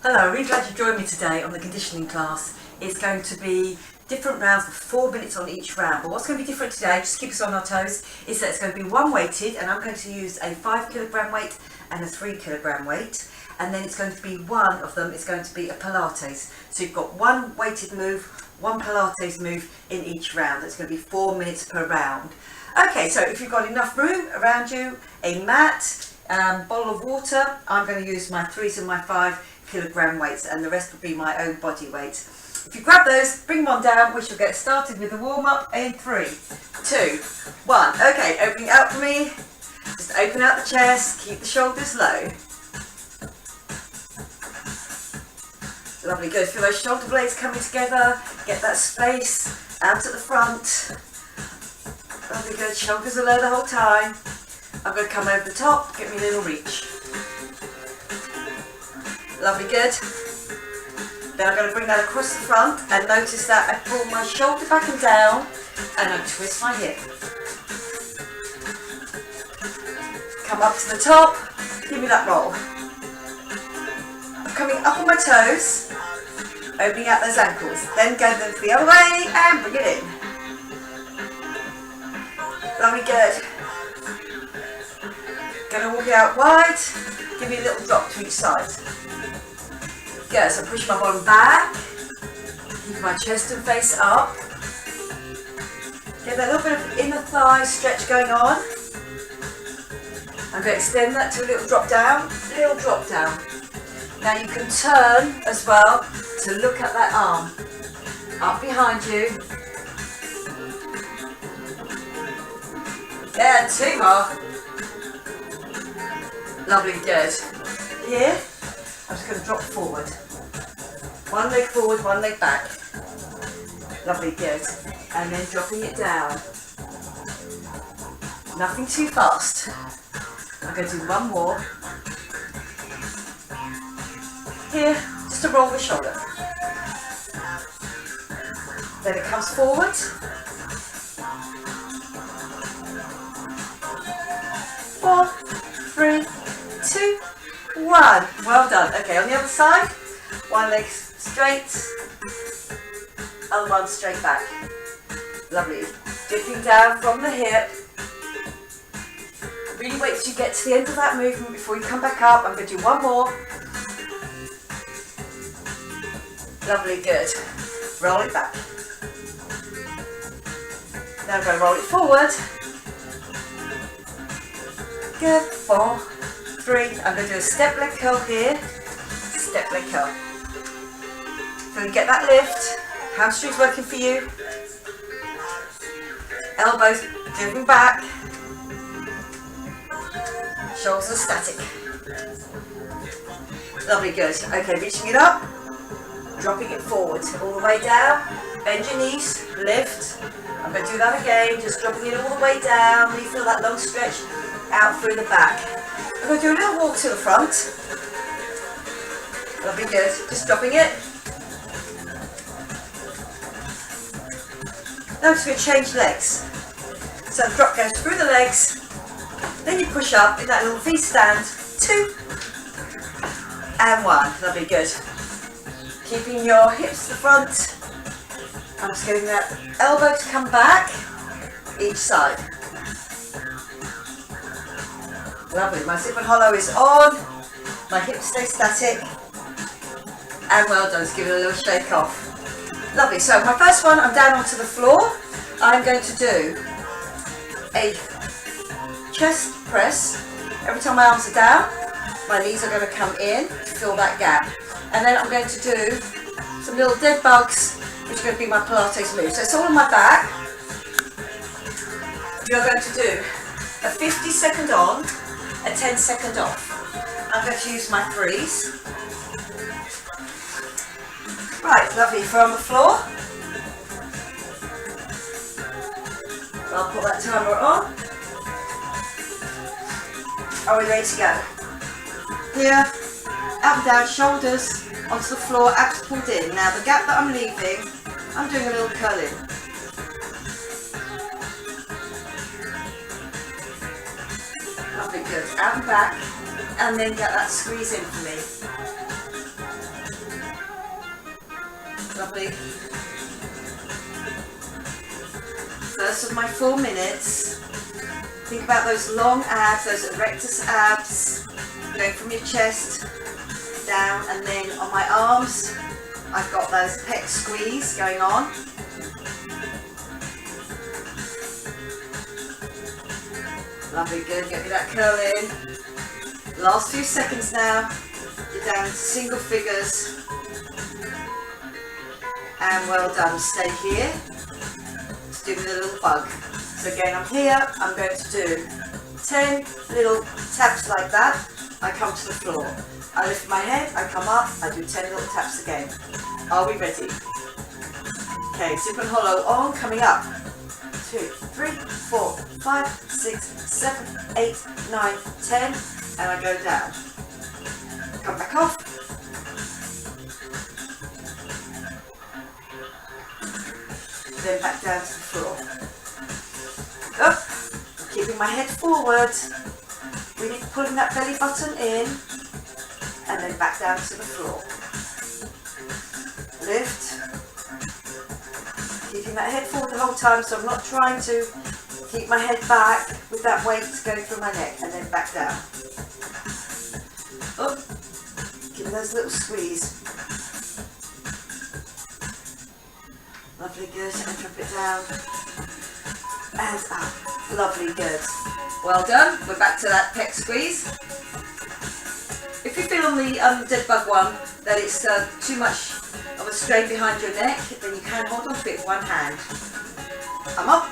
Hello, really glad you joined me today on the conditioning class. It's going to be different rounds for 4 minutes on each round. But what's going to be different today, just keep us on our toes, is that it's going to be one weighted, and I'm going to use a 5 kilogram weight and a 3 kilogram weight. And then it's going to be one of them is going to be a Pilates. So you've got one weighted move, one Pilates move in each round. That's going to be 4 minutes per round. Okay, so if you've got enough room around you, a mat, bottle of water, I'm going to use my 3s and my 5 kilogram weights, and the rest will be my own body weight. If you grab those, bring them on down, we shall get started with the warm-up in 3, 2, 1. Okay, opening out for me. Just open out the chest, keep the shoulders low. Lovely, good. Feel those shoulder blades coming together. Get that space out at the front. Lovely, good. Shoulders are low the whole time. I'm going to come over the top, get me a little reach. Lovely, good. Then I'm going to bring that across the front, and notice that I pull my shoulder back and down, and I twist my hip. Come up to the top, give me that roll. I'm coming up on my toes, opening out those ankles. Then go the other way and bring it in. Lovely, good. Going to walk it out wide, give me a little drop to each side. Good, so push my bottom back, keep my chest and face up. Get that little bit of inner thigh stretch going on. I'm going to extend that to a little drop down, little drop down. Now you can turn as well to look at that arm. Up behind you. Yeah, 2 more. Lovely, good. Here, I'm just going to drop forward. One leg forward, one leg back. Lovely, good. And then dropping it down. Nothing too fast. I'm going to do one more. Here, just to roll the shoulder. Then it comes forward. 4, 3, 2, 1. Well done. Okay, on the other side, one leg straight, other one straight back. Lovely. Dipping down from the hip. Really wait till you get to the end of that movement before you come back up. I'm going to do one more. Lovely, good. Roll it back. Now I'm going to roll it forward. Good. 4, 3. I'm going to do a step leg curl here. Step leg curl. So you get that lift. Hamstrings working for you. Elbows driven back. Shoulders are static. Lovely, good. Okay, reaching it up. Dropping it forward. All the way down. Bend your knees. Lift. I'm going to do that again. Just dropping it all the way down. You feel that long stretch out through the back. I'm going to do a little walk to the front. Lovely, good. Just dropping it. Now I'm just going to change legs. So the drop goes through the legs. Then you push up in that little V stand. 2 and 1. Lovely, good. Keeping your hips to the front. I'm just getting that elbow to come back each side. Lovely. My zip and hollow is on. My hips stay static. And well done. Just give it a little shake off. Lovely. So my first one, I'm down onto the floor. I'm going to do a chest press. Every time my arms are down, my knees are going to come in to fill that gap. And then I'm going to do some little dead bugs, which are going to be my Pilates move. So it's all on my back. You're going to do a 50-second on, a 10-second off. I'm going to use my 3s. Right, lovely. From the floor. I'll put that timer on. Are we ready to go? Here, up and down, shoulders onto the floor, abs pulled in. Now the gap that I'm leaving, I'm doing a little curl in. Lovely, good. Out and back, and then get that squeeze in for me. lovely. First of my 4 minutes. Think about those long abs, those erectus abs, going from your chest down, and then on my arms, I've got those pec squeeze going on. Lovely, good, get me that curl in. Last few seconds now, you're down into single figures. And well done, stay here. Just do me a little bug. So again, I'm here, I'm going to do 10 little taps like that. I come to the floor. I lift my head, I come up, I do 10 little taps again. Are we ready? Okay, super and hollow on, coming up. 2, 3, 4, 5, 6, 7, 8, 9, 10, and I go down. Come back off. Then back down to the floor. Up, keeping my head forward, really pulling that belly button in, and then back down to the floor. Lift, keeping that head forward the whole time, so I'm not trying to keep my head back with that weight going through my neck, and then back down. Up, give those little squeeze. Lovely, good, and drop it down, and up. Lovely, good. Well done. We're back to that pec squeeze. If you feel on the dead bug one that it's too much of a strain behind your neck, then you can hold on to it with one hand. I'm up.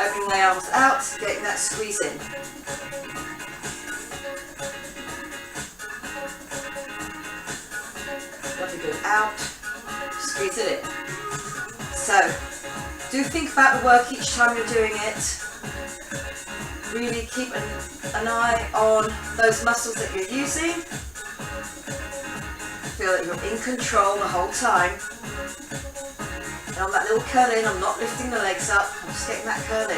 Opening my arms out, getting that squeeze in. Lovely, good. Out. Squeeze it in. So, do think about the work each time you're doing it. Really keep an eye on those muscles that you're using. Feel that you're in control the whole time. And on that little curl in, I'm not lifting the legs up, I'm just getting that curl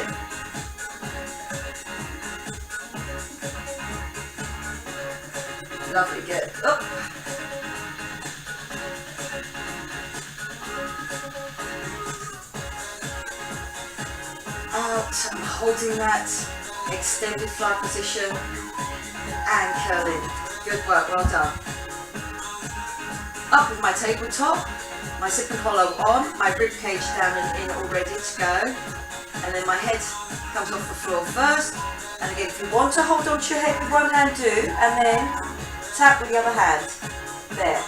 in. Lovely, good. Up. Out, I'm holding that extended fly position and curling. Good work, well done. Up with my tabletop, my zip and hollow on, my rib cage down and in all ready to go. And then my head comes off the floor first. And again, if you want to hold on to your head with one hand, do, and then tap with the other hand. There.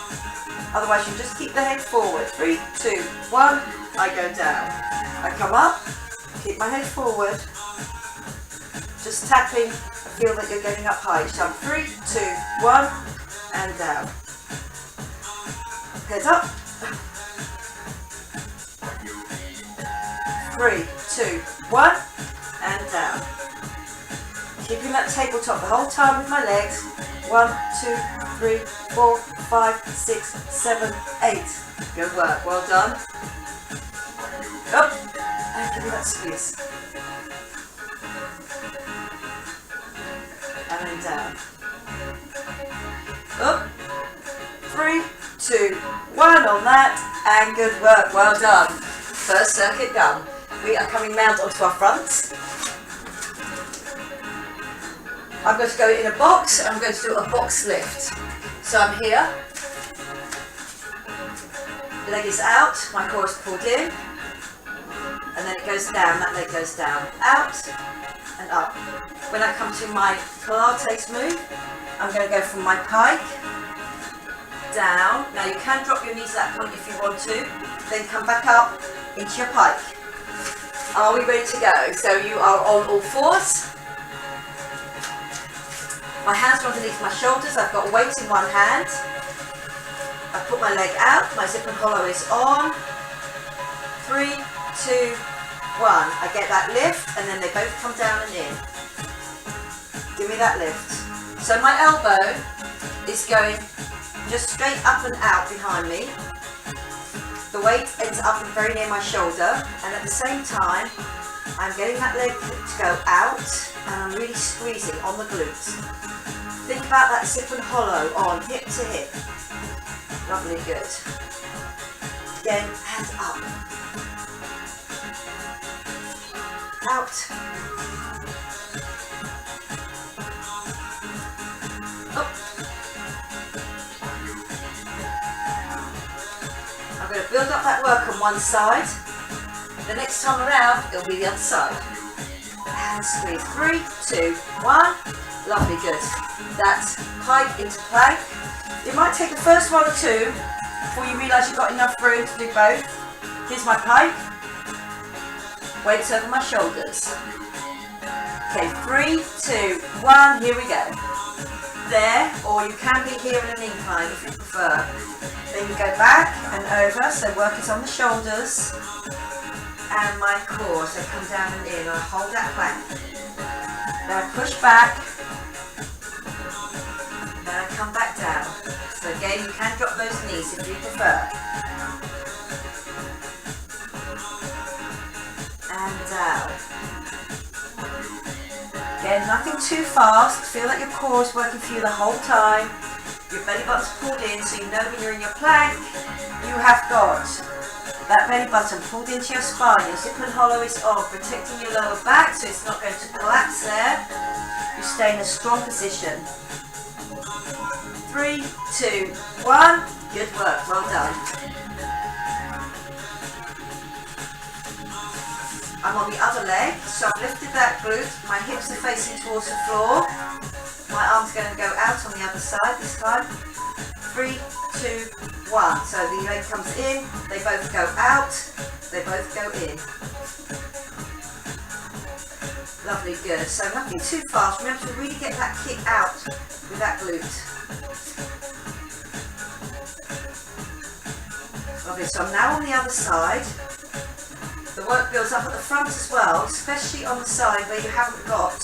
Otherwise, you just keep the head forward. 3, 2, 1, I go down. I come up. Keep my head forward, just tapping, feel that you're getting up high. Jump 3, 2, 1, and down. Head up. 3, 2, 1, and down. Keeping that tabletop the whole time with my legs. 1, 2, 3, 4, 5, 6, 7, 8. Good work, well done. Up. And give me that squeeze. And then down. Up. 3, 2, 1 on that. And good work. Well done. First circuit done. We are coming round onto our fronts. I'm going to go in a box. And I'm going to do a box lift. So I'm here. Leg is out. My core is pulled in. And then it goes down, that leg goes down, out and up. When I come to my Pilates move, I'm going to go from my pike, down. Now you can drop your knees at that point if you want to, then come back up into your pike. Are we ready to go? So you are on all fours. My hands are underneath my shoulders, I've got weight in one hand. I've put my leg out, my zip and hollow is on. 3, 2, 1. I get that lift and then they both come down and in. Give me that lift. So my elbow is going just straight up and out behind me. The weight ends up very near my shoulder, and at the same time I'm getting that leg to go out and I'm really squeezing on the glutes. Think about that zip and hollow on hip to hip. Lovely, good. Again, hands up. Out. Up. I'm going to build up that work on one side. The next time around, it'll be the other side. And squeeze. 3, 2, 1. Lovely, good. That's pike into plank. It might take the first one or two before you realise you've got enough room to do both. Here's my pike. Weights over my shoulders. Okay, 3, 2, 1. Here we go. There, or you can be here in an incline if you prefer. Then you go back and over, so work is on the shoulders and my core, so come down and in. I hold that plank. Then I push back. Then I come back down. So again, you can drop those knees if you prefer. And down. Again, nothing too fast. Feel like your core is working for you the whole time. Your belly button's pulled in, so you know when you're in your plank, you have got that belly button pulled into your spine. Your zip and hollow is on, protecting your lower back, so it's not going to collapse there. You stay in a strong position. 3, 2, 1. Good work, well done. I'm on the other leg, so I've lifted that glute, my hips are facing towards the floor. My arm's going to go out on the other side this time. 3, 2, 1. So the leg comes in, they both go out, they both go in. Lovely, good. So nothing too fast. Remember to really get that kick out with that glute. Lovely, so I'm now on the other side. The work builds up at the front as well, especially on the side where you haven't got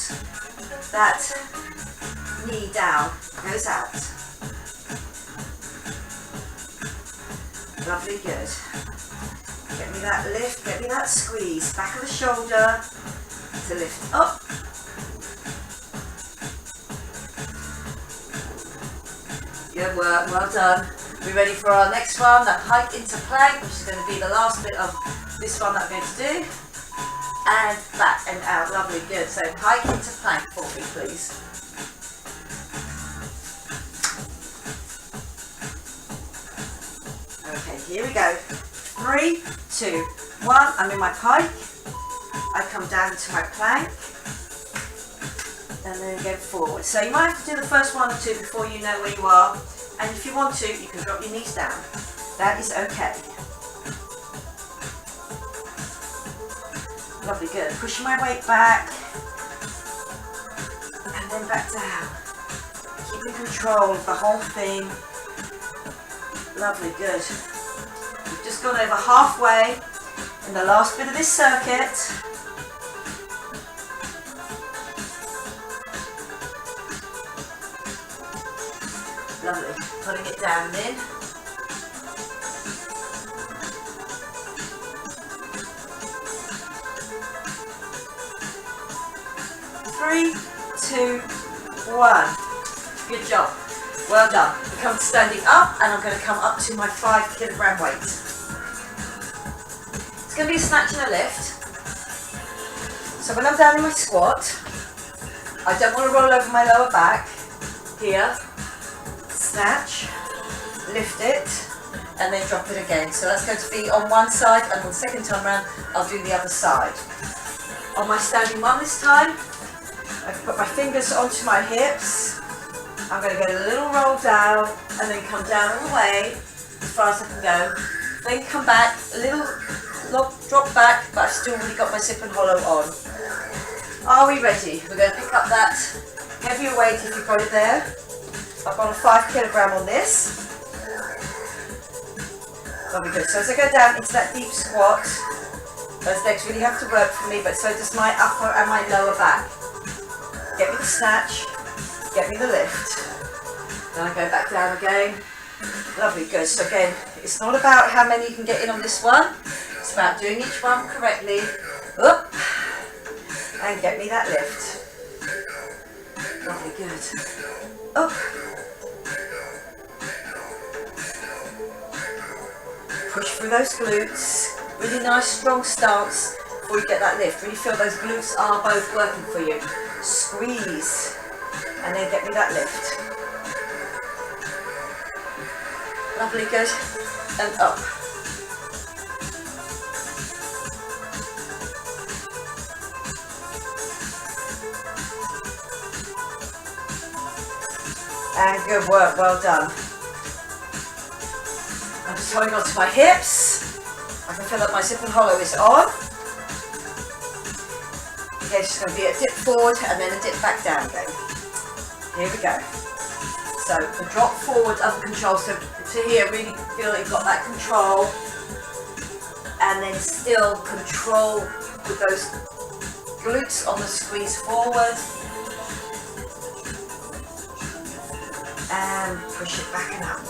that knee down, goes out. Lovely, good. Get me that lift, get me that squeeze, back of the shoulder to lift up. Good work, well done. We're ready for our next one, that hike into plank, which is going to be the last bit of this one that I'm going to do. And back and out, lovely, good. So hike into plank for me, please. Okay, here we go. 3, 2, 1. I'm in my pike. I come down to my plank. And then go forward. So you might have to do the first one or two before you know where you are. And if you want to, you can drop your knees down. That is okay. Lovely, good. Pushing my weight back. And then back down. Keeping control of the whole thing. Lovely, good. We've just gone over halfway in the last bit of this circuit. Lovely, putting it down and in. Three, 2, 1. Good job. Well done. We come standing up and I'm going to come up to my 5 kilogram weight. It's going to be a snatch and a lift. So when I'm down in my squat, I don't want to roll over my lower back. Here, snatch, lift it, and then drop it again. So that's going to be on one side, and on the second time around, I'll do the other side. On my standing one this time, I can put my fingers onto my hips. I'm going to get a little roll down, and then come down all the way as far as I can go. Then come back, a little drop back, but I've still really got my zip and hollow on. Are we ready? We're going to pick up that heavier weight if you've got it there. I've got a 5 kilogram on this. Lovely, good. So as I go down into that deep squat, those legs really have to work for me, but so does my upper and my lower back. Get me the snatch, get me the lift. Then I go back down again. Lovely, good. So again, it's not about how many you can get in on this one. It's about doing each one correctly. Up, and get me that lift. Lovely, good. Up. through those glutes. Really nice strong stance before you get that lift. Really feel those glutes are both working for you. Squeeze and then get me that lift. Lovely, good. And up. And good work, well done. I'm just holding on to my hips. I can feel that my zip and hollow is on. Okay, it's just going to be a dip forward and then a dip back down again. Here we go. So the drop forward under control. So to here, really feel that you've got that control. And then still control with those glutes on the squeeze forward. And push it back and up.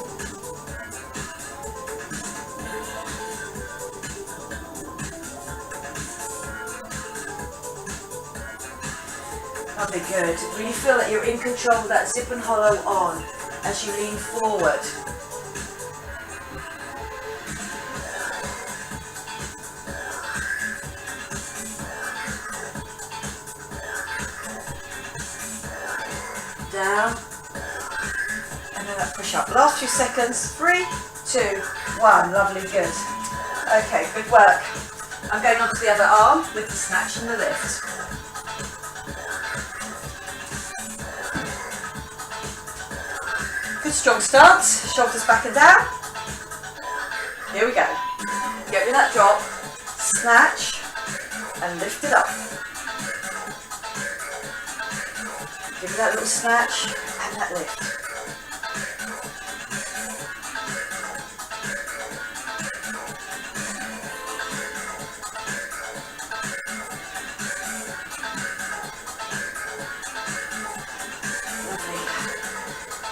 Lovely, good. Really feel that you're in control with that zip and hollow on as you lean forward. Down. And then that push up. Last few seconds. 3, 2, 1. Lovely, good. Okay, good work. I'm going on to the other arm with the snatch and the lift. Good strong stance, shoulders back and down. Here we go. Get me that drop, snatch, and lift it up. Give me that little snatch and that lift.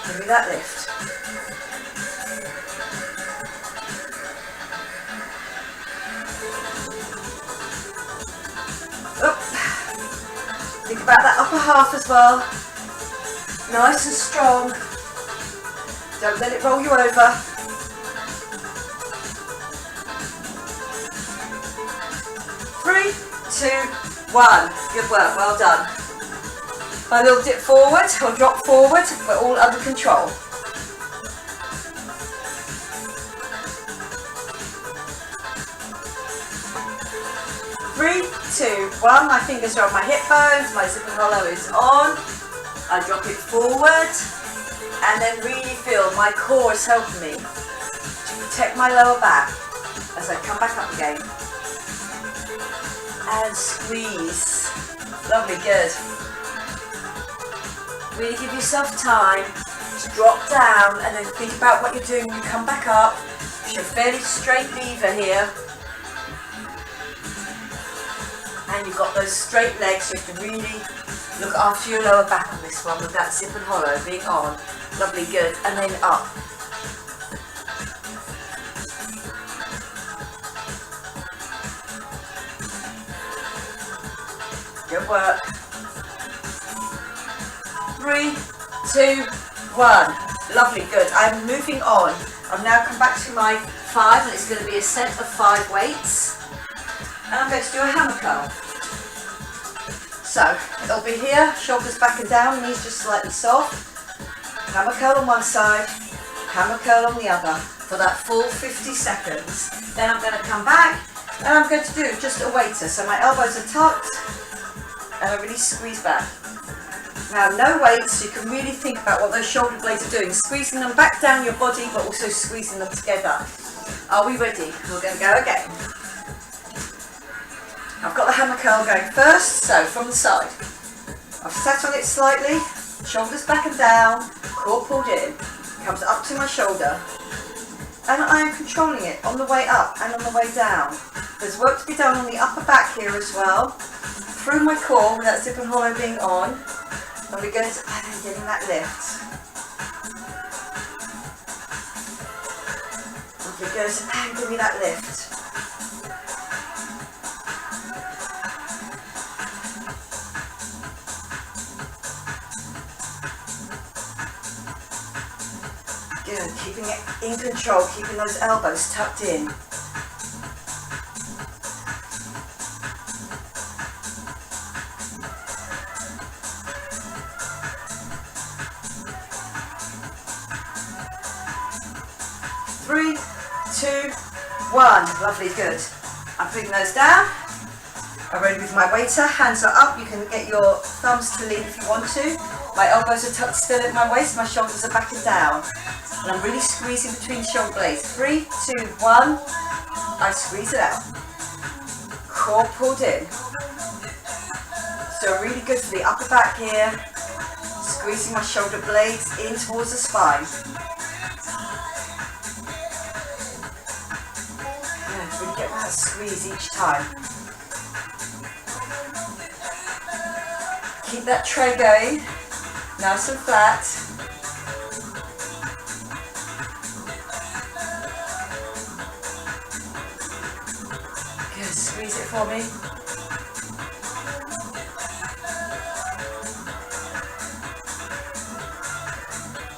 Give me that lift. Up. Think about that upper half as well. Nice and strong. Don't let it roll you over. Three, 2, 1. Good work, well done. A little dip forward or drop forward, but all under control. 3, 2, 1. My fingers are on my hip bones, my zip and hollow is on. I drop it forward and then really feel my core is helping me to protect my lower back as I come back up again. And squeeze. Lovely, good. Really give yourself time to drop down and then think about what you're doing when you come back up. It's a fairly straight lever here. And you've got those straight legs, so you have to really look after your lower back on this one with that zip and hollow being on. Lovely, good. And then up. Good work. 3, 2, 1. Lovely, good. I'm moving on. I've now come back to my 5 and it's going to be a set of 5 weights. And I'm going to do a hammer curl. So, it'll be here, shoulders back and down, knees just slightly soft. Hammer curl on one side, hammer curl on the other for that full 50 seconds. Then I'm going to come back and I'm going to do just a waiter. So my elbows are tucked and I really squeeze back. Now, no weights, so you can really think about what those shoulder blades are doing. Squeezing them back down your body, but also squeezing them together. Are we ready? We're going to go again. I've got the hammer curl going first, so from the side. I've sat on it slightly, shoulders back and down, core pulled in, comes up to my shoulder. And I am controlling it on the way up and on the way down. There's work to be done on the upper back here as well. Through my core, with that zip and hollow being on. And we're going to, and then getting that lift. Lovely, good, and give me that lift. Good, keeping it in control, keeping those elbows tucked in. 2, 1. Lovely, good. I'm putting those down. I'm ready with my waiter. Hands are up. You can get your thumbs to lean if you want to. My elbows are tucked still at my waist. My shoulders are back and down. And I'm really squeezing between shoulder blades. 3, 2, 1. I squeeze it out. Core pulled in. So really good for the upper back here. Squeezing my shoulder blades in towards the spine. Yeah, really get that squeeze each time. Keep that tray going, nice and flat. Good, squeeze it for me.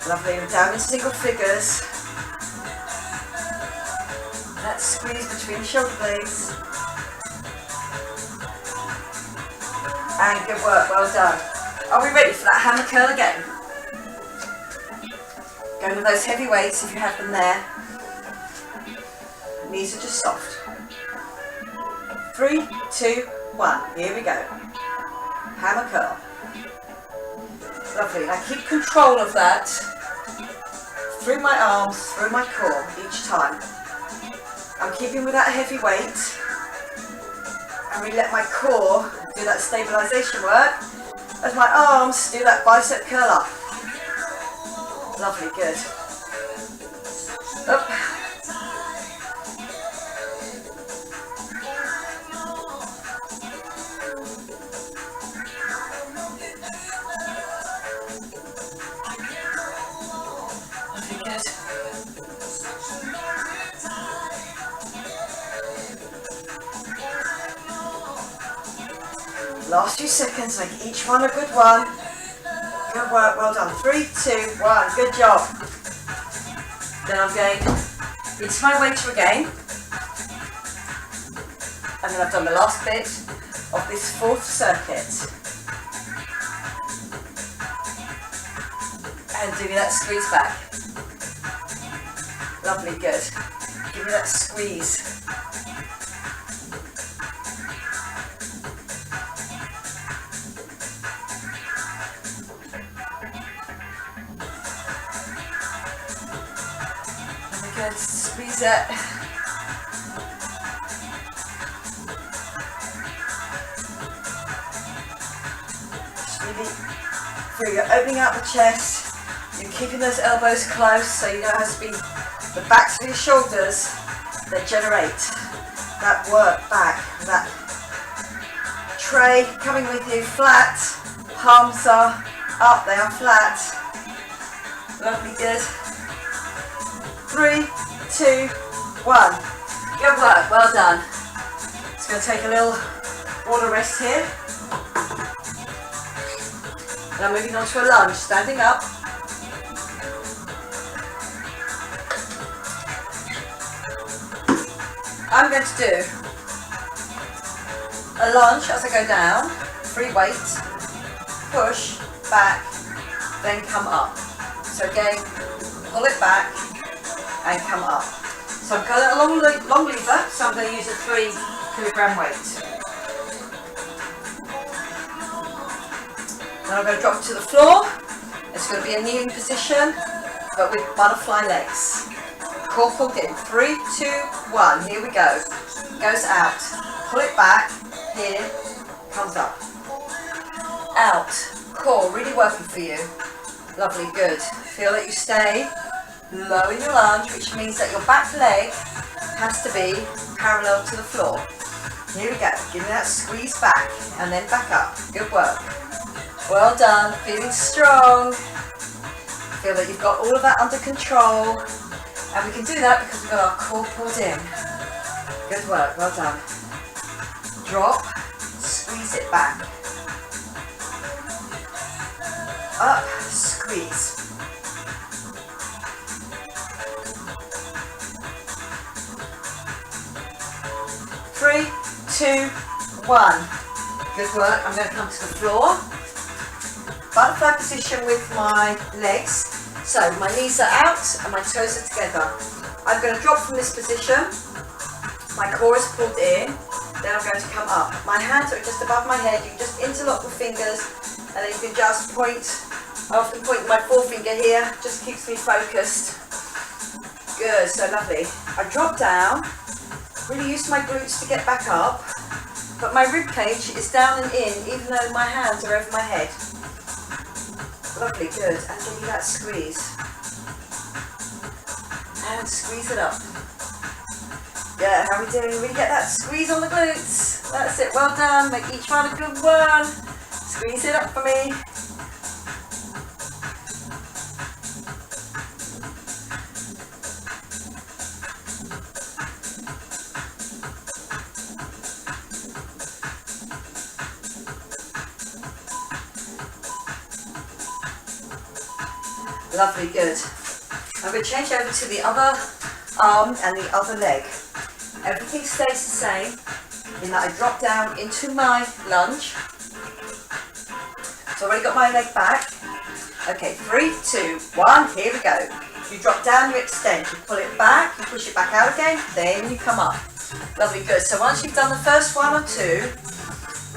Lovely, and down in single figures. That squeeze between shoulder blades. And good work, well done. Are we ready for that hammer curl again? Going with those heavy weights if you have them there. Knees are just soft. 3, 2, 1. Here we go. Hammer curl. Lovely. Now keep control of that through my arms, through my core each time. I'm keeping with that heavy weight. And we let my core do that stabilisation work as my arms do that bicep curl up. Lovely, good. Up. Lovely, good. Last few seconds, make each one a good one. Good work, well done. 3, 2, 1, good job. Then I'm going into my waiter again. And then I've done the last bit of this 4th circuit. And do me that squeeze back. Lovely, good. Give me that squeeze. Good, squeeze it. Just really feel you're opening out the chest. You're keeping those elbows close so you don't have to be the backs of your shoulders that generate that work back. That tray coming with you flat. Palms are up, they are flat. Lovely, good. 3, 2, 1. Good work, well done. Just going to take a little water rest here. Now moving on to a lunge, standing up. I'm going to do a lunge as I go down, free weight, push, back, then come up. So again, pull it back, and come up. So I've got a long lever, so I'm going to use a 3 kilogram weight. Then I'm going to drop to the floor. It's going to be a kneeling position, but with butterfly legs. Core pulled in. 3, 2, 1. Here we go. Goes out. Pull it back. Here. Comes up. Out. Core really working for you. Lovely, good. Feel that you stay low in your lunge, which means that your back leg has to be parallel to the floor. Here we go. Give me that squeeze back and then back up. Good work. Well done. Feeling strong. Feel that you've got all of that under control. And we can do that because we've got our core pulled in. Good work. Well done. Drop. Squeeze it back. Up. Squeeze. 3, 2, 1. Good work. I'm going to come to the floor. Butterfly position with my legs. So my knees are out and my toes are together. I'm going to drop from this position. My core is pulled in. Then I'm going to come up. My hands are just above my head. You can just interlock the fingers, and then you can just point. I often point my forefinger here, just keeps me focused. Good, so lovely. I drop down, really use my glutes to get back up, but my rib cage is down and in, even though my hands are over my head. Lovely, good, and give me that squeeze. And squeeze it up. Yeah, how are we doing? Really get that squeeze on the glutes. That's it, well done. Make each one a good one. Squeeze it up for me. Lovely, good. I'm going to change over to the other arm and the other leg. Everything stays the same in that I drop down into my lunge. So I've already got my leg back. Okay, 3, 2, 1, here we go. You drop down, you extend, you pull it back, you push it back out again, then you come up. Lovely, good. So once you've done the first 1 or 2,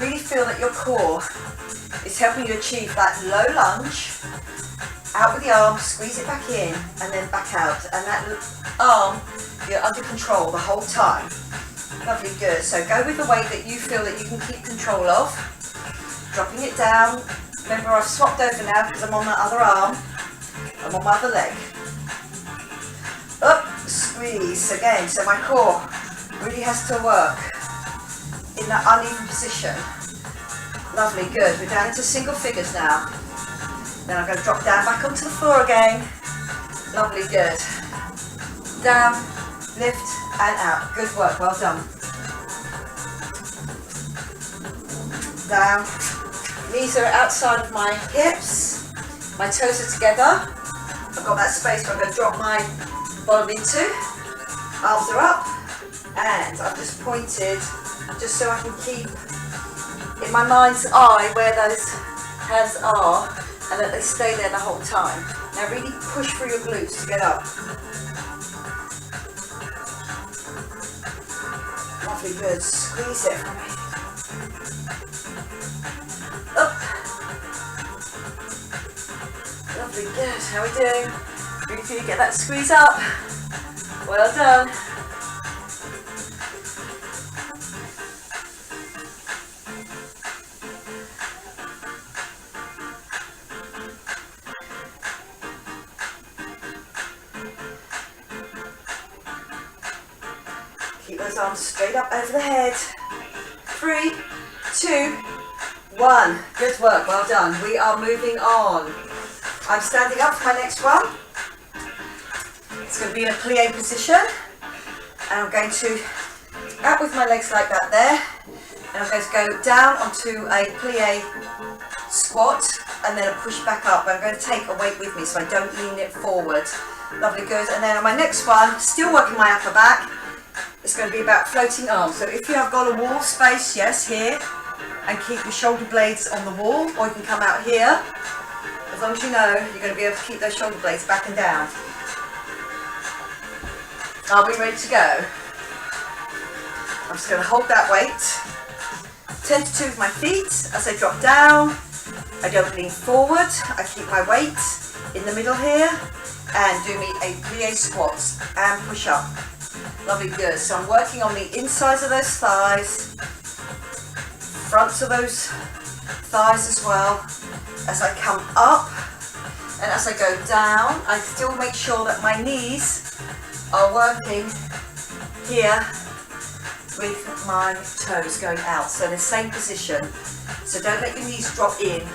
really feel that your core is helping you achieve that low lunge. Out with the arm, squeeze it back in, and then back out. And that arm, you're under control the whole time. Lovely, good. So go with the weight that you feel that you can keep control of. Dropping it down. Remember, I've swapped over now because I'm on the other arm. I'm on my other leg. Up, squeeze again. So my core really has to work in that uneven position. Lovely, good. We're down into single figures now. Then I'm going to drop down back onto the floor again. Lovely, good. Down, lift and out. Good work, well done. Down. Knees are outside of my hips. My toes are together. I've got that space where I'm going to drop my bottom into. Arms are up. And I've just pointed just so I can keep in my mind's eye where those hands are, and that they stay there the whole time. Now really push through your glutes to get up. Lovely, good. Squeeze it for me. Up. Lovely, good. How are we doing? Really feel you get that squeeze up. Well done. Keep those arms straight up over the head. 3, 2, 1. Good work, well done. We are moving on. I'm standing up for my next one. It's going to be in a plie position. And I'm going to out with my legs like that there. And I'm going to go down onto a plie squat and then a push back up. I'm going to take a weight with me so I don't lean it forward. Lovely, good. And then on my next one, still working my upper back. It's going to be about floating arms. So if you have got a wall space, yes, here, and keep your shoulder blades on the wall, or you can come out here. As long as you know, you're going to be able to keep those shoulder blades back and down. Are we ready to go? I'm just going to hold that weight. 10 to 2 with my feet. As I drop down, I don't lean forward. I keep my weight in the middle here, and do me a plie squat and push up. Lovely, good. So I'm working on the insides of those thighs, fronts of those thighs as well. As I come up and as I go down, I still make sure that my knees are working here with my toes going out. So the same position. So don't let your knees drop in.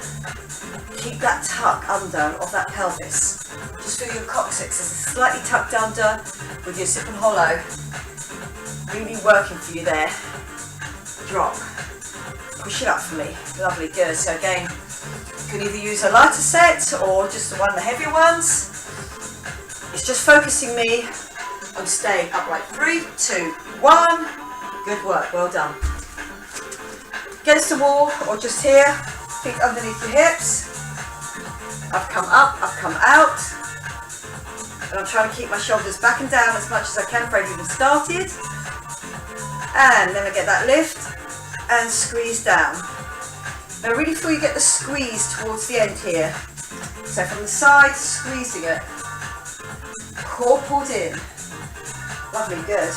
Keep that tuck under of that pelvis. Just feel your coccyx is slightly tucked under with your hip and hollow. Really working for you there. Drop. Push it up for me. Lovely, good. So again, you can either use a lighter set or just one of the heavier ones. It's just focusing me on staying upright. 3, 2, 1. Good work, well done. Against the wall or just here, feet underneath your hips. I've come up, I've come out. And I'm trying to keep my shoulders back and down as much as I can before I've even started. And then I get that lift and squeeze down. Now really feel you get the squeeze towards the end here. So from the side, squeezing it. Core pulled in. Lovely, good.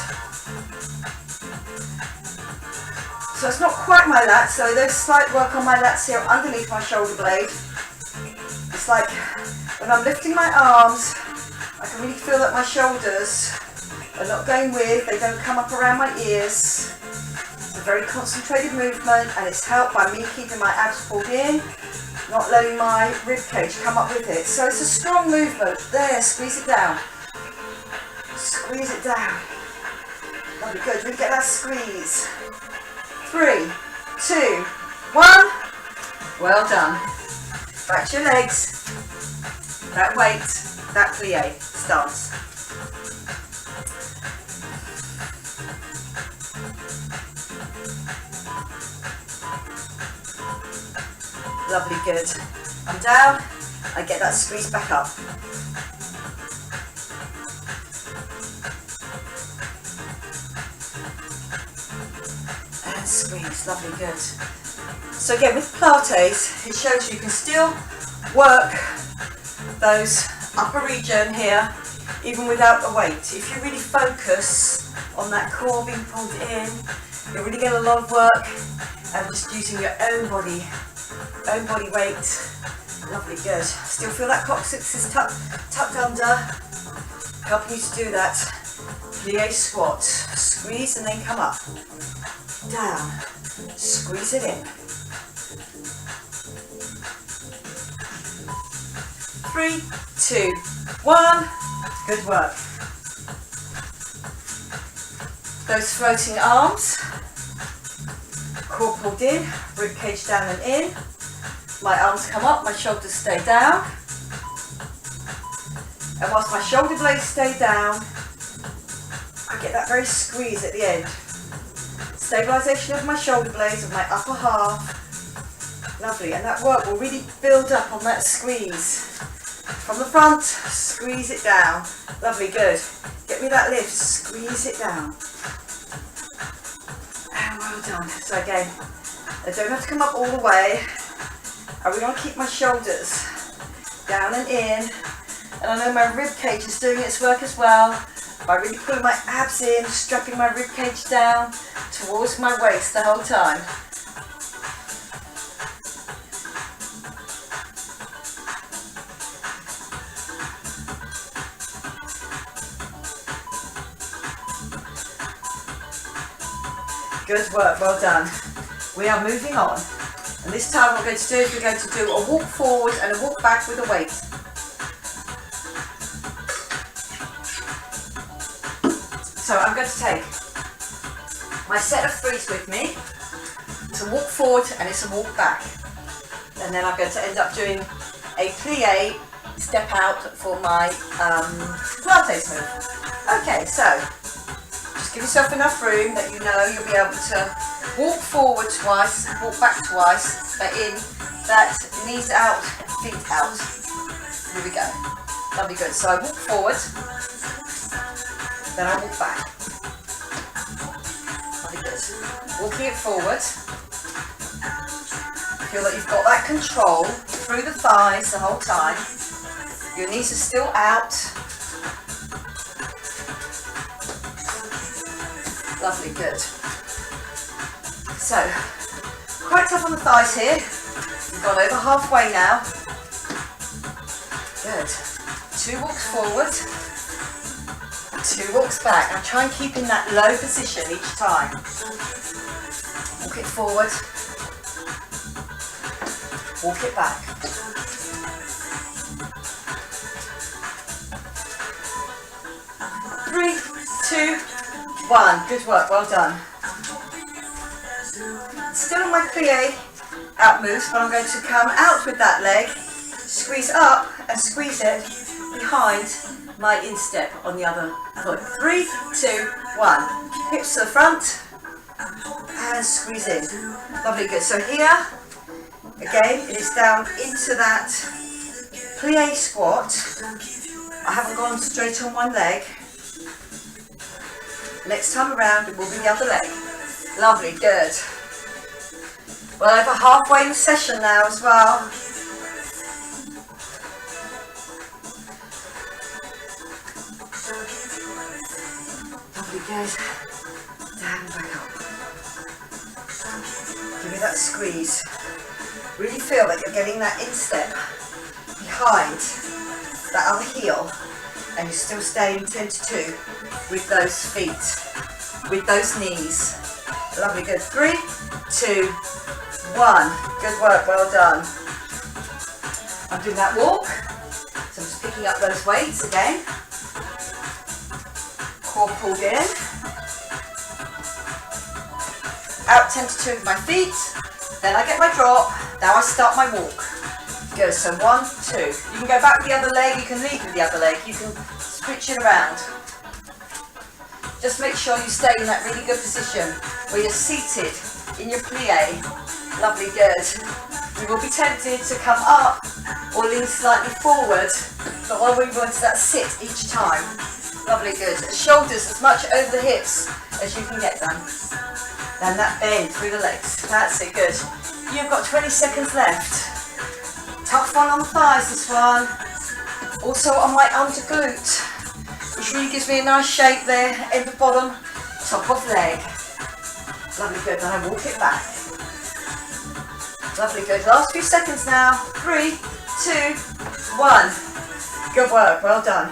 So it's not quite my lats, so there's slight work on my lats here underneath my shoulder blade. It's like when I'm lifting my arms, I can really feel that my shoulders are not going with, they don't come up around my ears. It's a very concentrated movement and it's helped by me keeping my abs pulled in, not letting my rib cage come up with it. So it's a strong movement. There, squeeze it down. Squeeze it down. Lovely, good. Really get that squeeze. 3, 2, 1. Well done. Back to your legs. That weight, that plie stance. Lovely, good. I'm down. I get that squeeze back up. And squeeze. Lovely, good. So again, with Pilates, it shows you can still work those upper region here, even without the weight. If you really focus on that core being pulled in, you'll really get a lot of work and just using your own body weight. Lovely, good. Still feel that coccyx is tucked under, helping you to do that plie squat. Squeeze and then come up, down, squeeze it in. 3, 2, 1. Good work. Those floating arms, core pulled in, rib cage down and in. My arms come up, my shoulders stay down. And whilst my shoulder blades stay down, I get that very squeeze at the end. Stabilisation of my shoulder blades, of my upper half. Lovely, and that work will really build up on that squeeze. From the front, squeeze it down. Lovely, good. Get me that lift, squeeze it down. And well done. So again, I don't have to come up all the way. I really want to keep my shoulders down and in. And I know my rib cage is doing its work as well. By really pulling my abs in, strapping my rib cage down towards my waist the whole time. Good work, well done. We are moving on. And this time what we're going to do is we're going to do a walk forward and a walk back with a weight. So I'm going to take my set of 3s with me. It's a walk forward and it's a walk back. And then I'm going to end up doing a plie step out for my Pilates move. Okay, so just give yourself enough room that you know you'll be able to walk forward twice, walk back twice, but in that knees out, feet out. Here we go. Lovely, good. So I walk forward, then I walk back. Lovely, good. Walking it forward. Feel that you've got that control through the thighs the whole time. Your knees are still out. Lovely, good. So, quite tough on the thighs here. We've gone over halfway now. Good. 2 walks forward, 2 walks back. Now try and keep in that low position each time. Walk it forward, walk it back. Three, 2, 1. Good work, well done. Still on my plie out moves, but I'm going to come out with that leg, squeeze up and squeeze it behind my instep on the other foot. 3, 2, 1. Hips to the front and squeeze in. Lovely, good. So here, again, it is down into that plie squat. I haven't gone straight on one leg. Next time around it will be the other leg. Lovely, good. Well, over halfway in the session now as well. Lovely, good. Down and back up. Give me that squeeze. Really feel that you're getting that instep behind that other heel, and you're still staying 10 to 2 with those feet, with those knees. Lovely, good. 3, 2, 1. Good work, well done. I'm doing that walk, so I'm just picking up those weights again. Core pulled in. Out 10 to 2 with my feet. Then I get my drop. Now I start my walk. Good, so 1, 2. You can go back with the other leg, you can lead with the other leg, you can switch it around. Just make sure you stay in that really good position where you're seated in your plie. Lovely, good. You will be tempted to come up or lean slightly forward, but while we go into that sit each time. Lovely, good. Shoulders as much over the hips as you can get them. Then that bend through the legs. That's it, good. You've got 20 seconds left. Tough one on the thighs, this one. Also on my under glute, which really gives me a nice shape there, end of bottom, top of leg. Lovely, good. Then I walk it back. Lovely, good. Last few seconds now. 3, 2, 1. Good work, well done.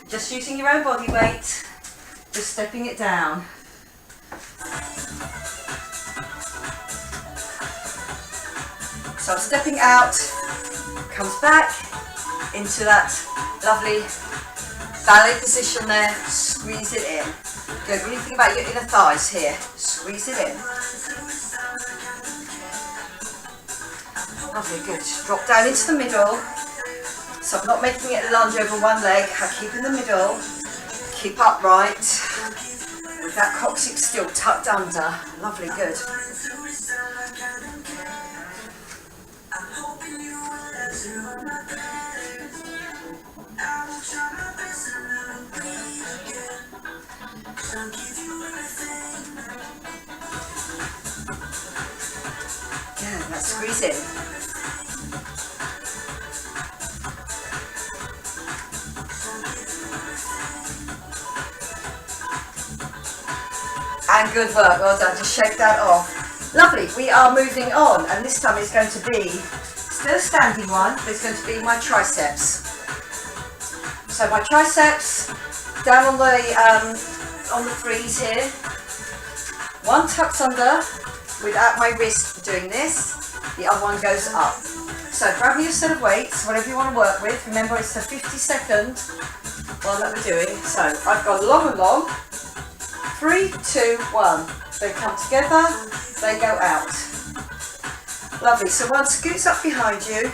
Just using your own body weight, just stepping it down. So I'm stepping out, comes back into that lovely ballet position there, squeeze it in. Good, really think about your inner thighs here, squeeze it in. Lovely, good. Drop down into the middle. So I'm not making it a lunge over one leg, I keep in the middle, keep upright, with that coccyx still tucked under. Lovely, good. Yeah, let's squeeze in. And good work, well done, just shake that off. Lovely, we are moving on, and this time it's going to be, still a standing one, but it's going to be my triceps. So my triceps, down on the threes here. One tucks under, without my wrist doing this, the other one goes up. So grab me a set of weights, whatever you want to work with. Remember it's a 50-second one that we're doing. So I've got long and long. 3, 2, 1. They come together, they go out. Lovely, so one scoots up behind you,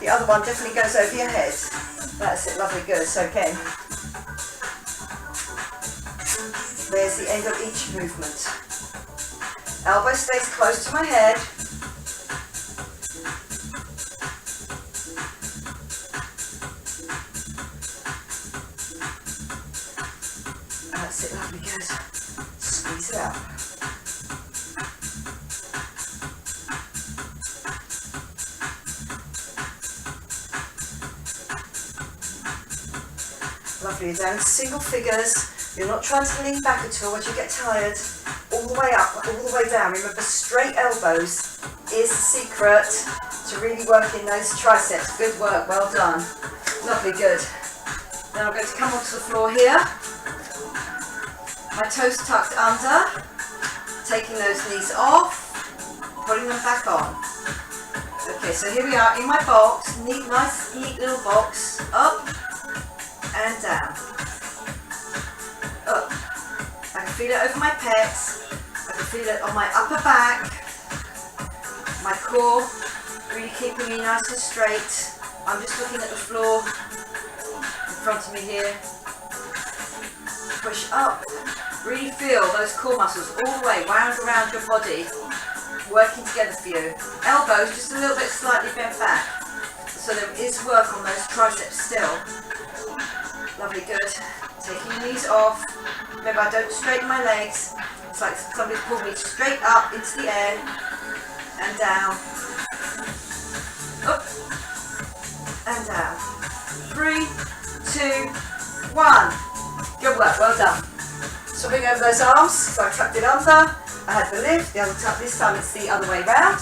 the other one definitely goes over your head. That's it, lovely, good. So again, there's the end of each movement. Elbow stays close to my head. That's it, lovely, good. Squeeze it out. Lovely, you're down in single figures. You're not trying to lean back at all as you get tired. All the way up, all the way down. Remember, straight elbows is the secret to really working those triceps. Good work, well done. Lovely, good. Then I'm going to come onto the floor here. My toes tucked under, taking those knees off, putting them back on. Okay, so here we are in my box, nice neat little box, up and down, up. I can feel it over my pecs, I can feel it on my upper back, my core, really keeping me nice and straight. I'm just looking at the floor in front of me here. Push up. Really feel those core muscles all the way wound around your body, working together for you. Elbows just a little bit slightly bent back, so there is work on those triceps still. Lovely, good. Taking your knees off. Remember, I don't straighten my legs. It's like somebody's pulled me straight up into the air and down. Up and down. 3, 2, 1. Good work, well done. Swapping over those arms, so I tucked it under. I had the lift, the other tuck. This time it's the other way round.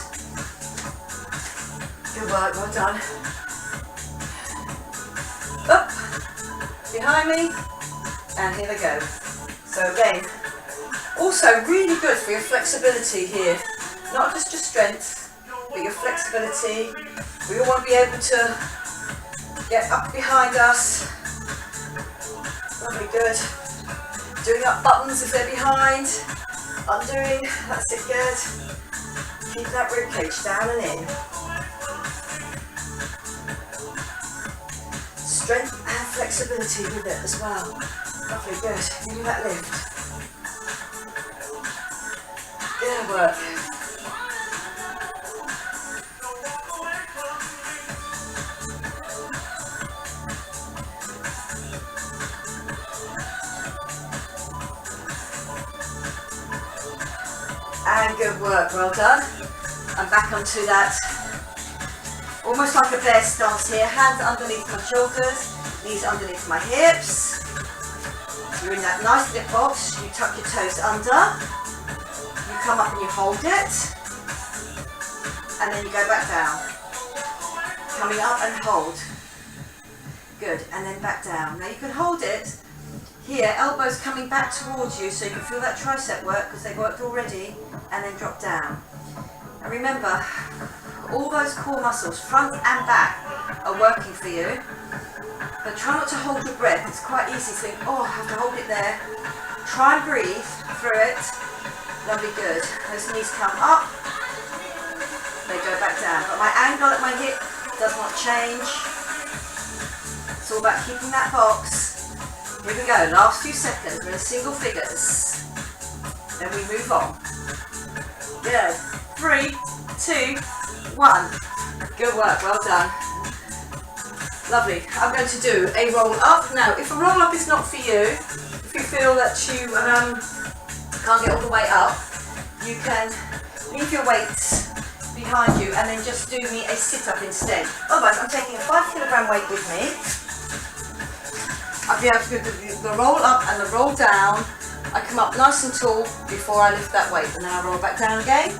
Good work, well done. Up, behind me, and here we go. So again, also really good for your flexibility here. Not just your strength, but your flexibility. We all want to be able to get up behind us. Lovely, good. Doing up buttons if they're behind. Undoing, that's it, good. Keep that rib cage down and in. Strength and flexibility with it as well. Lovely, good. Give me that lift. Good work. And good work, well done. I'm back onto that, almost like a bear stance here. Hands underneath my shoulders, knees underneath my hips. You're in that nice lip box. You tuck your toes under. You come up and you hold it. And then you go back down. Coming up and hold. Good, and then back down. Now you can hold it here, elbows coming back towards you so you can feel that tricep work because they've worked already, and then drop down. And remember, all those core muscles, front and back, are working for you. But try not to hold your breath. It's quite easy to think, oh, I have to hold it there. Try and breathe through it. Lovely, good. Those knees come up. They go back down. But my angle at my hip does not change. It's all about keeping that box. Here we go, last few seconds, we're in single figures. Then we move on. Good. 3, 2, 1. Good work, well done. Lovely. I'm going to do a roll up. Now, if a roll up is not for you, if you feel that you can't get all the way up, you can leave your weights behind you and then just do me a sit up instead. Otherwise, I'm taking a 5 kilogram weight with me. I'll be able to do the roll up and the roll down. I come up nice and tall before I lift that weight, and then I roll back down again,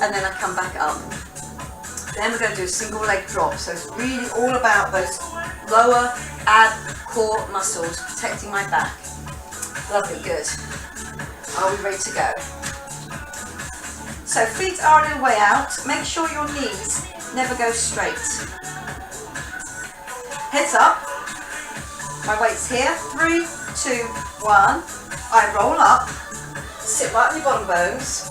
and then I come back up. Then we're going to do a single leg drop. So it's really all about those lower ab core muscles, protecting my back. Lovely, good. Are we ready to go? So feet are a little way out. Make sure your knees never go straight. Heads up. My weight's here. 3, 2, 1. I roll up. Sit right on your bottom bones.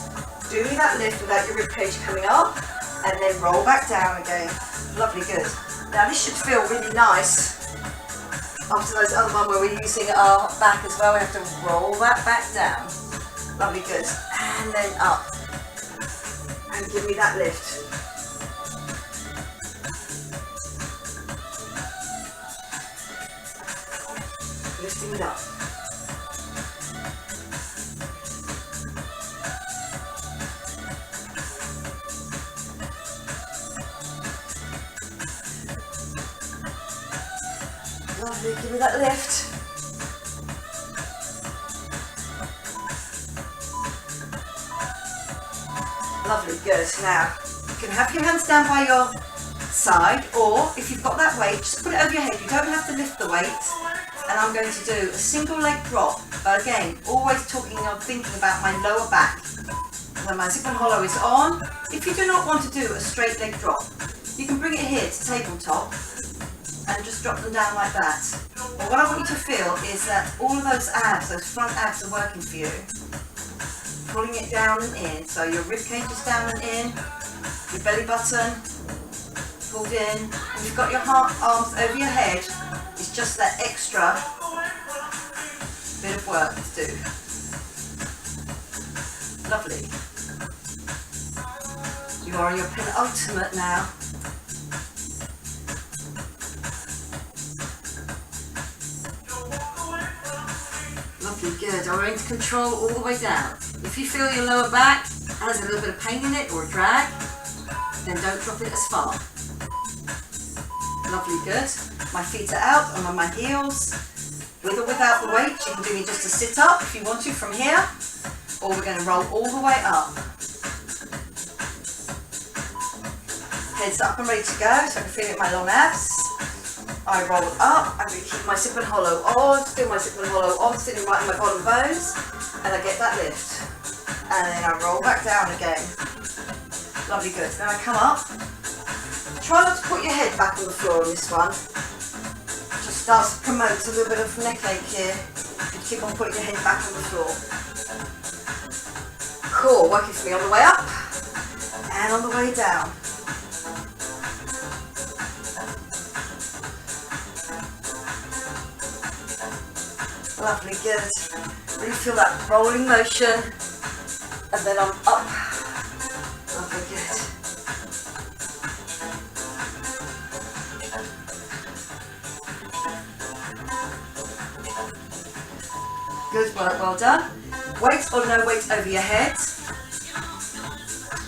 Do that lift without your rib cage coming up. And then roll back down again. Lovely, good. Now this should feel really nice. After those other one where we're using our back as well, we have to roll that back down. Lovely, good. And then up. And give me that lift. Lifting it up. Lovely, give me that lift. Lovely, good. Now, you can have your hands down by your side, or if you've got that weight, just put it over your head. You don't have to lift the weight. And I'm going to do a single leg drop, but again, always thinking about my lower back. When my zip and hollow is on, if you do not want to do a straight leg drop, you can bring it here to tabletop and just drop them down like that. But what I want you to feel is that all of those abs, those front abs are working for you. Pulling it down and in, so your rib cage is down and in, your belly button pulled in, and you've got your arms over your head. It's just that extra bit of work to do. Lovely. You are your penultimate now. Lovely, good. I'm going to control all the way down. If you feel your lower back has a little bit of pain in it or a drag, then don't drop it as far. Lovely, good. My feet are out, I'm on my heels. With or without the weight, you can do just a sit up if you want to from here, or we're going to roll all the way up. Heads up and ready to go, so I can feel it in my long abs. I roll up, I'm going to keep my zip and hollow on, still my zip and hollow on, sitting right in my bottom bones, and I get that lift. And then I roll back down again. Lovely, good. Then I come up. Try not to put your head back on the floor on this one. Just starts to promote a little bit of neck ache here. You keep on putting your head back on the floor. Cool, working for me on the way up and on the way down. Lovely, good. Really feel that rolling motion, and then I'm up. Lovely, good. Good work, well done. Weight or no weight over your head.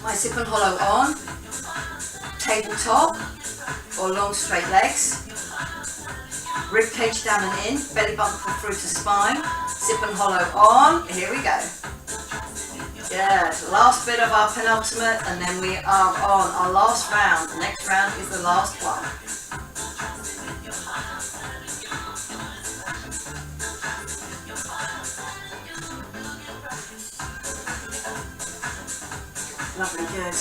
My zip and hollow on. Tabletop or long straight legs. Rib cage down and in, belly button through to spine, zip and hollow on, here we go. Yes, last bit of our penultimate, and then we are on our last round. The next round is the last one. Lovely, good.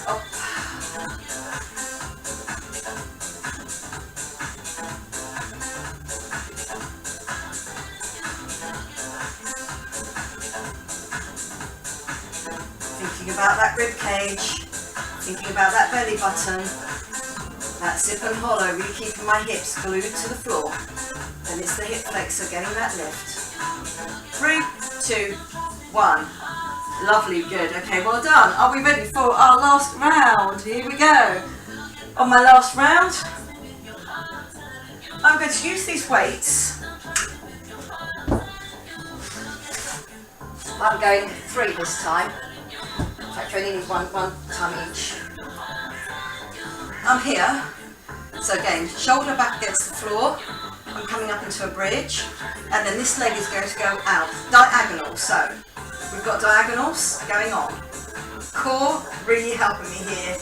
Up. Thinking about that rib cage, thinking about that belly button, that zip and hollow, really keeping my hips glued to the floor. And it's the hip flexor getting that lift. 3, 2, 1. Lovely, good. Okay, well done. Are we ready for our last round? Here we go. On my last round, I'm going to use these weights. I'm going 3 this time. In fact, I only need one time each. I'm here. So again, shoulder back against the floor. I'm coming up into a bridge. And then this leg is going to go out, diagonal. So we've got diagonals going on. Core really helping me here.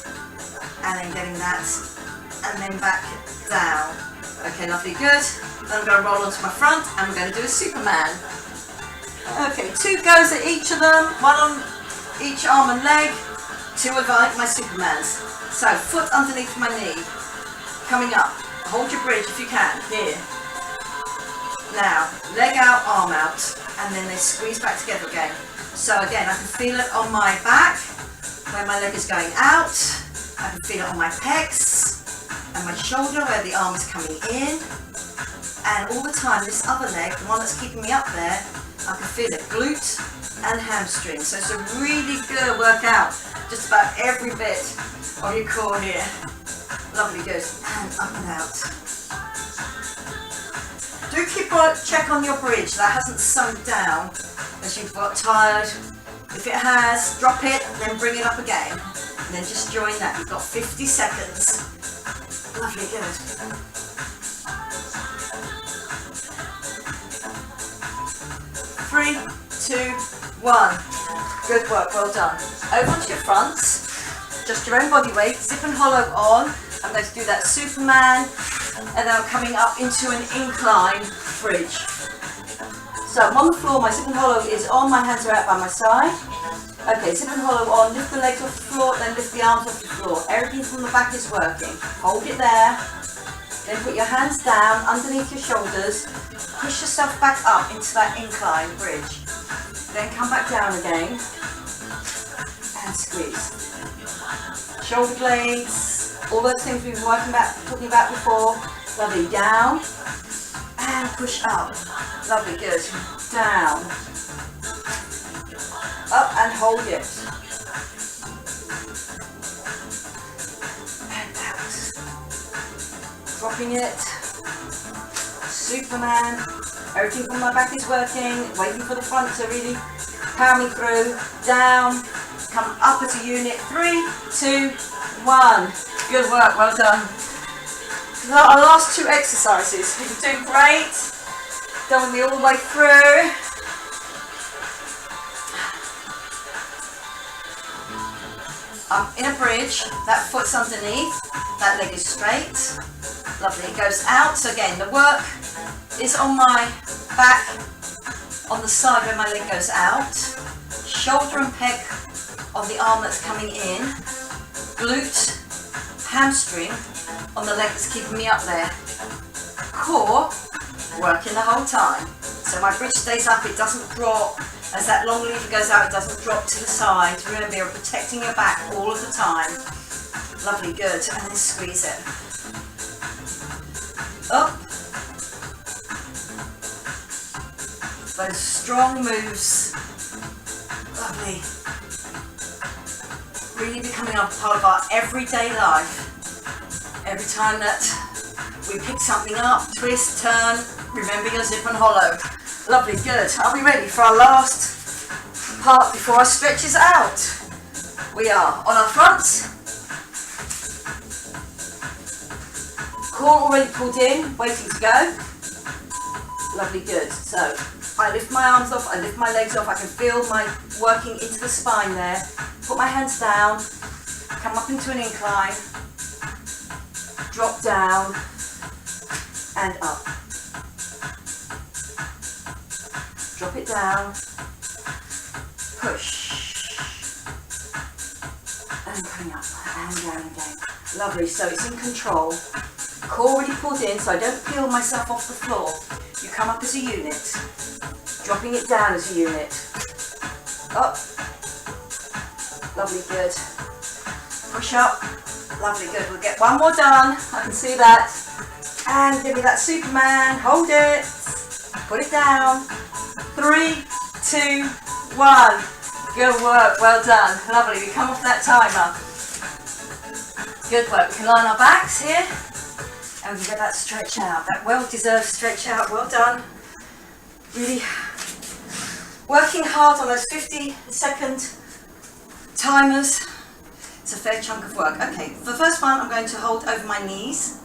And then getting that. And then back down. Okay, lovely, good. Then I'm going to roll onto my front and I'm going to do a Superman. Okay, 2 goes at each of them. 1 on each arm and leg. 2 of my Supermans. So foot underneath my knee. Coming up. Hold your bridge if you can. Here. Now, leg out, arm out. And then they squeeze back together again. So again, I can feel it on my back, where my leg is going out. I can feel it on my pecs and my shoulder, where the arm is coming in. And all the time, this other leg, the one that's keeping me up there, I can feel it, glute and hamstring. So it's a really good workout, just about every bit of your core here. Lovely, good. And up and out. Do keep a check on your bridge, that hasn't sunk down as you've got tired. If it has, drop it, then bring it up again. And then just join that. You've got 50 seconds. Lovely, good. Three, 2, 1. Good work, well done. Over onto your fronts. Just your own body weight, zip and hollow on. I'm going to do that Superman, and then I'm coming up into an incline bridge. So I'm on the floor, my zip and hollow is on, my hands are out by my side. Okay, zip and hollow on, lift the legs off the floor, then lift the arms off the floor. Everything from the back is working. Hold it there. Then put your hands down underneath your shoulders. Push yourself back up into that incline bridge. Then come back down again. And squeeze. Shoulder blades, all those things we've been talking about before. Lovely, down. And push up. Lovely, good. Down. Up and hold it. And out. Dropping it. Superman. Everything from my back is working, waiting for the front to really power me through. Down, come up as a unit. 3, 2, 1. Good work, well done. Our last 2 exercises. You're doing great. Done with me all the way through. I'm in a bridge, that foot's underneath, that leg is straight. Lovely, it goes out. So again, the work is on my back, on the side where my leg goes out. Shoulder and pec on the arm that's coming in. Glute, hamstring on the leg that's keeping me up there. Core working the whole time. So my bridge stays up, it doesn't drop. As that long lever goes out, it doesn't drop to the side. Remember, you're protecting your back all of the time. Lovely, good. And then squeeze it. Up. Those strong moves. Lovely. Really becoming a part of our everyday life. Every time that we pick something up, twist, turn, remember your zip and hollow. Lovely, good. Are we ready for our last part before our stretch is out? We are on our fronts. Core already pulled in, waiting to go. Lovely, good. So I lift my arms off, I lift my legs off, I can feel my working into the spine there. Put my hands down, come up into an incline, drop down and up. Drop it down, push, and bring up, and down again. Lovely, so it's in control. Core already pulled in, so I don't peel myself off the floor. You come up as a unit, dropping it down as a unit. Up, lovely, good. Push up, lovely, good. We'll get one more done, I can see that. And give me that Superman, hold it, put it down. 3, 2, 1. Good work, well done. Lovely, we come off that timer. Good work, we can line our backs here and we get that stretch out, that well-deserved stretch out, well done. Really working hard on those 50-second timers. It's a fair chunk of work. Okay, for the first one I'm going to hold over my knees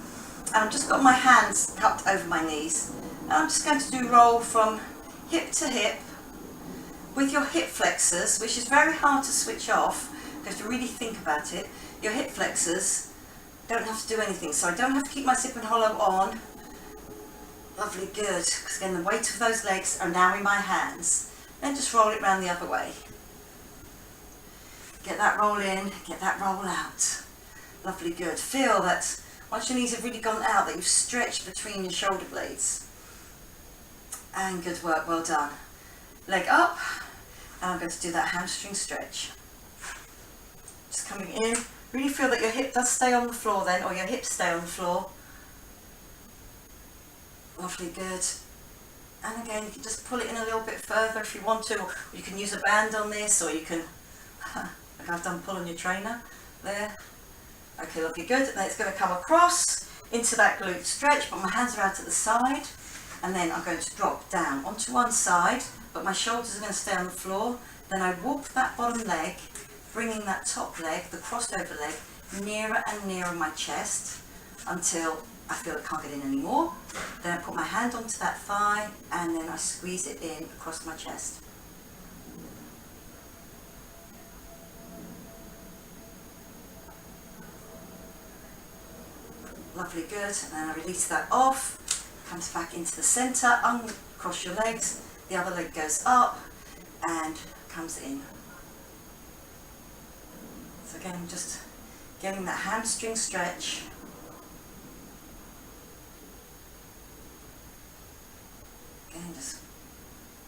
and I've just got my hands cupped over my knees. And I'm just going to do roll from hip to hip with your hip flexors, which is very hard to switch off. You have to really think about it. Your hip flexors don't have to do anything, so I don't have to keep my zip and hollow on. Lovely, good, because again the weight of those legs are now in my hands. Then just roll it round the other way. Get that roll in, get that roll out. Lovely, good. Feel that once your knees have really gone out, that you've stretched between your shoulder blades. And good work, well done. Leg up, and I'm going to do that hamstring stretch. Just coming in, really feel that your hip does stay on the floor then, or your hips stay on the floor. Lovely, good. And again, you can just pull it in a little bit further if you want to, or you can use a band on this, or you can, like I've done, pull on your trainer, there. Okay, lovely, good. And then it's going to come across into that glute stretch, but my hands are out at the side. And then I'm going to drop down onto one side, but my shoulders are going to stay on the floor. Then I walk that bottom leg, bringing that top leg, the crossed over leg, nearer and nearer my chest until I feel I can't get in anymore. Then I put my hand onto that thigh and then I squeeze it in across my chest. Lovely, good. And then I release that off. Comes back into the centre, uncross your legs, the other leg goes up and comes in. So again, just getting that hamstring stretch. Again, just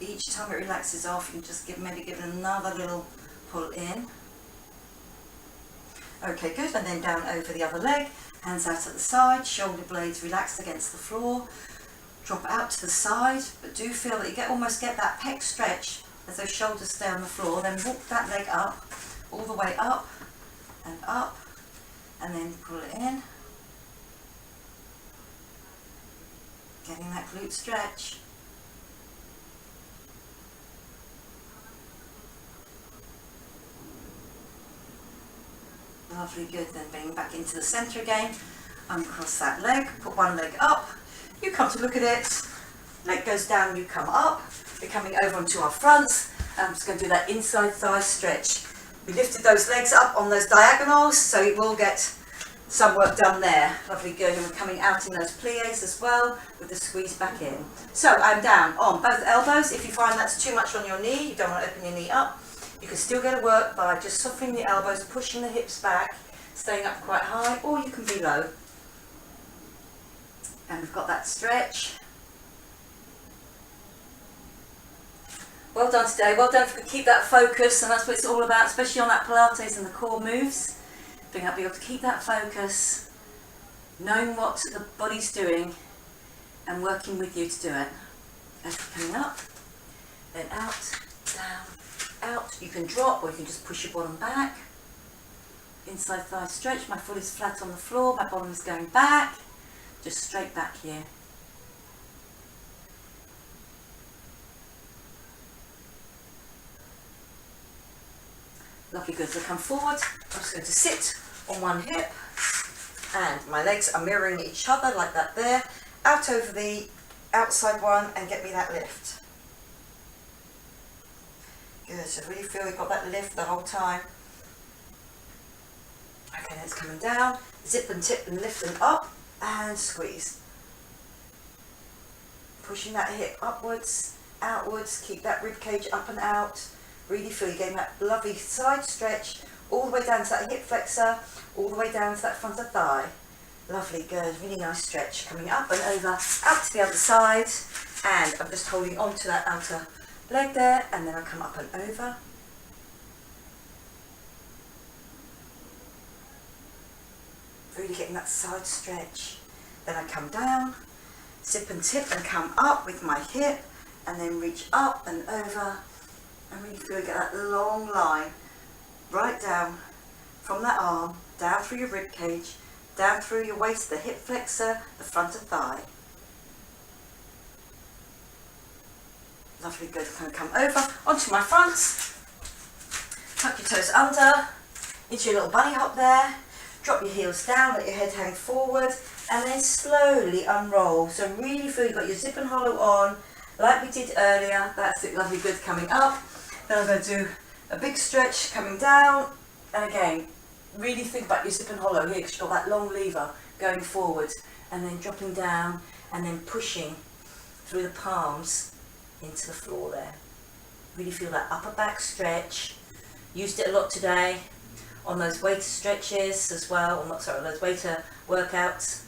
each time it relaxes off, you can just maybe give it another little pull in. Okay, good, and then down over the other leg, hands out at the side, shoulder blades relaxed against the floor, drop out to the side, but do feel that you almost get that pec stretch as those shoulders stay on the floor. Then walk that leg up, all the way up, and then pull it in, getting that glute stretch. Lovely, good. Then bring back into the centre again. Uncross that leg, put one leg up. You come to look at it. Leg goes down, you come up. We're coming over onto our fronts. I'm just going to do that inside thigh stretch. We lifted those legs up on those diagonals, so it will get some work done there. Lovely, good. And we're coming out in those plies as well with the squeeze back in. So I'm down on both elbows. If you find that's too much on your knee, you don't want to open your knee up, you can still get a work by just softening the elbows, pushing the hips back, staying up quite high, or you can be low. And we've got that stretch. Well done today, well done for keep that focus, and that's what it's all about, especially on that Pilates and the core moves. Being able to keep that focus, knowing what the body's doing and working with you to do it. As you're coming up, then out, down, out. You can drop or you can just push your bottom back. Inside thigh stretch, my foot is flat on the floor, my bottom is going back, just straight back here. Lovely, good. So come forward. I'm just going to sit on one hip and my legs are mirroring each other like that there. Out over the outside one and get me that lift. Good, so really feel we've got that lift the whole time. Okay, then it's coming down. Zip and tip and lift and up and squeeze. Pushing that hip upwards, outwards, keep that rib cage up and out. Really feel you're getting that lovely side stretch all the way down to that hip flexor, all the way down to that front of thigh. Lovely, good, really nice stretch. Coming up and over, out to the other side, and I'm just holding on to that outer leg there, and then I come up and over. Really getting that side stretch. Then I come down, zip and tip and come up with my hip, and then reach up and over. And really feel you get that long line right down from that arm, down through your rib cage, down through your waist, the hip flexor, the front of thigh. Lovely, good. I'm going to come over onto my front, tuck your toes under, into your little bunny hop there, drop your heels down, let your head hang forward, and then slowly unroll. So really feel you've got your zip and hollow on, like we did earlier. That's it, lovely, good. Coming up. Then I'm going to do a big stretch coming down, and again, really think about your zip and hollow here because you've got that long lever going forward, and then dropping down and then pushing through the palms into the floor there. Really feel that upper back stretch. Used it a lot today on those waiter stretches as well, or not, sorry, those waiter workouts.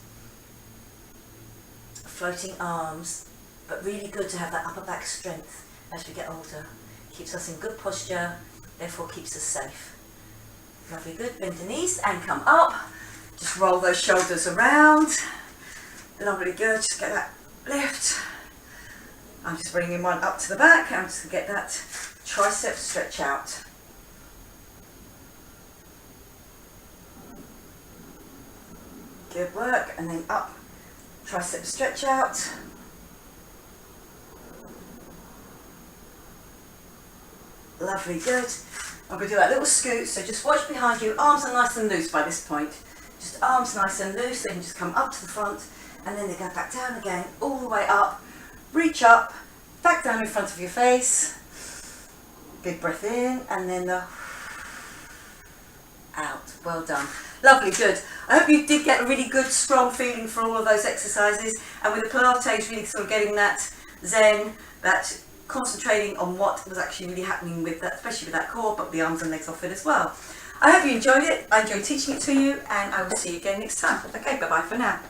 Floating arms, but really good to have that upper back strength as we get older. Keeps us in good posture, therefore keeps us safe. Lovely, good. Bend the knees and come up. Just roll those shoulders around. Lovely, good. Just get that lift. I'm just bringing one up to the back. I'm just going to get that tricep stretch out. Good work. And then up, tricep stretch out. Lovely, good. I'm going to do that little scoot, so just watch behind you. Arms are nice and loose by this point. Just arms nice and loose, they can just come up to the front, and then they go back down again, all the way up. Reach up, back down in front of your face. Big breath in, and then the out. Well done. Lovely, good. I hope you did get a really good, strong feeling for all of those exercises, and with the Pilates, really sort of getting that zen, that concentrating on what was actually really happening with that, especially with that core, but the arms and legs off it as well. I hope you enjoyed it. I enjoyed teaching it to you, and I will see you again next time. Okay, bye bye for now.